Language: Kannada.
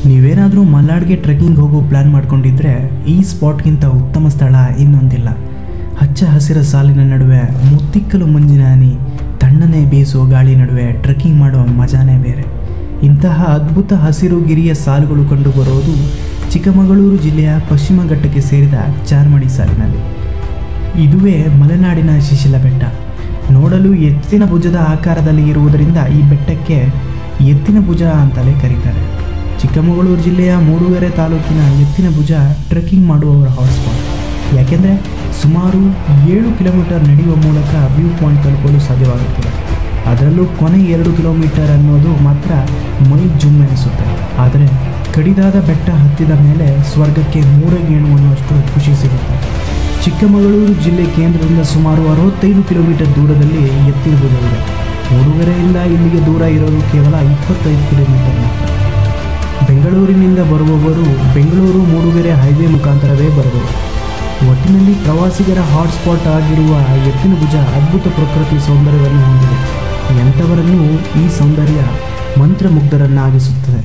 ನೀವೇನಾದರೂ ಮಲ್ನಾಡ್ಗೆ ಟ್ರೆಕ್ಕಿಂಗ್ ಹೋಗೋ ಪ್ಲ್ಯಾನ್ ಮಾಡ್ಕೊಂಡಿದ್ರೆ ಈ ಸ್ಪಾಟ್ಗಿಂತ ಉತ್ತಮ ಸ್ಥಳ ಇನ್ನೊಂದಿಲ್ಲ. ಹಚ್ಚ ಹಸಿರ ಸಾಲಿನ ನಡುವೆ ಮುತ್ತಿಕ್ಕಲು ಮಂಜಿನ ಹನಿ, ತಣ್ಣನೆ ಬೀಸುವ ಗಾಳಿ ನಡುವೆ ಟ್ರೆಕ್ಕಿಂಗ್ ಮಾಡೋ ಮಜಾನೇ ಬೇರೆ. ಇಂತಹ ಅದ್ಭುತ ಹಸಿರು ಗಿರಿಯ ಸಾಲುಗಳು ಕಂಡುಬರೋದು ಚಿಕ್ಕಮಗಳೂರು ಜಿಲ್ಲೆಯ ಪಶ್ಚಿಮ ಘಟ್ಟಕ್ಕೆ ಸೇರಿದ ಚಾರ್ಮಡಿ ಸಾಲಿನಲ್ಲಿ. ಇದುವೇ ಮಲೆನಾಡಿನ ಶಿಶಿಲ ಬೆಟ್ಟ. ನೋಡಲು ಎತ್ತಿನ ಭುಜದ ಆಕಾರದಲ್ಲಿ ಇರುವುದರಿಂದ ಈ ಬೆಟ್ಟಕ್ಕೆ ಎತ್ತಿನ ಭುಜ ಅಂತಲೇ ಕರೀತಾರೆ. ಚಿಕ್ಕಮಗಳೂರು ಜಿಲ್ಲೆಯ ಮೂಡುಗೆರೆ ತಾಲೂಕಿನ ಎತ್ತಿನ ಭುಜ ಟ್ರೆಕ್ಕಿಂಗ್ ಮಾಡುವವರ ಹಾಟ್ಸ್ಪಾಟ್. ಯಾಕೆಂದರೆ ಸುಮಾರು 7 ಕಿಲೋಮೀಟರ್ ನಡೆಯುವ ಮೂಲಕ ವ್ಯೂ ಪಾಯಿಂಟ್ ತಲುಪಲು ಸಾಧ್ಯವಾಗುತ್ತದೆ. ಅದರಲ್ಲೂ ಕೊನೆ 2 ಕಿಲೋಮೀಟರ್ ಅನ್ನೋದು ಮಾತ್ರ ಮೈ ಜುಮ್ ಎನಿಸುತ್ತೆ. ಆದರೆ ಕಡಿದಾದ ಬೆಟ್ಟ ಹತ್ತಿದ ಮೇಲೆ ಸ್ವರ್ಗಕ್ಕೆ ಮೂರಗೇಣು ಅನ್ನುವಷ್ಟು ಖುಷಿ ಸಿಗುತ್ತೆ. ಚಿಕ್ಕಮಗಳೂರು ಜಿಲ್ಲೆ ಕೇಂದ್ರದಿಂದ ಸುಮಾರು 65 ಕಿಲೋಮೀಟರ್ ದೂರದಲ್ಲಿ ಎತ್ತಿನ ಭುಜವಿದೆ. ಮೂಡುಗೆರೆಯಿಂದ ಇಲ್ಲಿಗೆ ದೂರ ಇರೋದು ಕೇವಲ 25 ಕಿಲೋಮೀಟರ್ ಮಾತ್ರ. ಬೆಂಗಳೂರಿನಿಂದ ಬರುವವರು ಬೆಂಗಳೂರು ಮೂಡುಗೆರೆ ಹೈವೇ ಮುಖಾಂತರವೇ ಬರಬಹುದು. ಒಟ್ಟಿನಲ್ಲಿ ಪ್ರವಾಸಿಗರ ಹಾಟ್ಸ್ಪಾಟ್ ಆಗಿರುವ ಎತ್ತಿನ ಭುಜ ಅದ್ಭುತ ಪ್ರಕೃತಿ ಸೌಂದರ್ಯವನ್ನು ಹೊಂದಿದೆ. ಎಂಥವರನ್ನೂ ಈ ಸೌಂದರ್ಯ ಮಂತ್ರಮುಗ್ಧರನ್ನಾಗಿಸುತ್ತದೆ.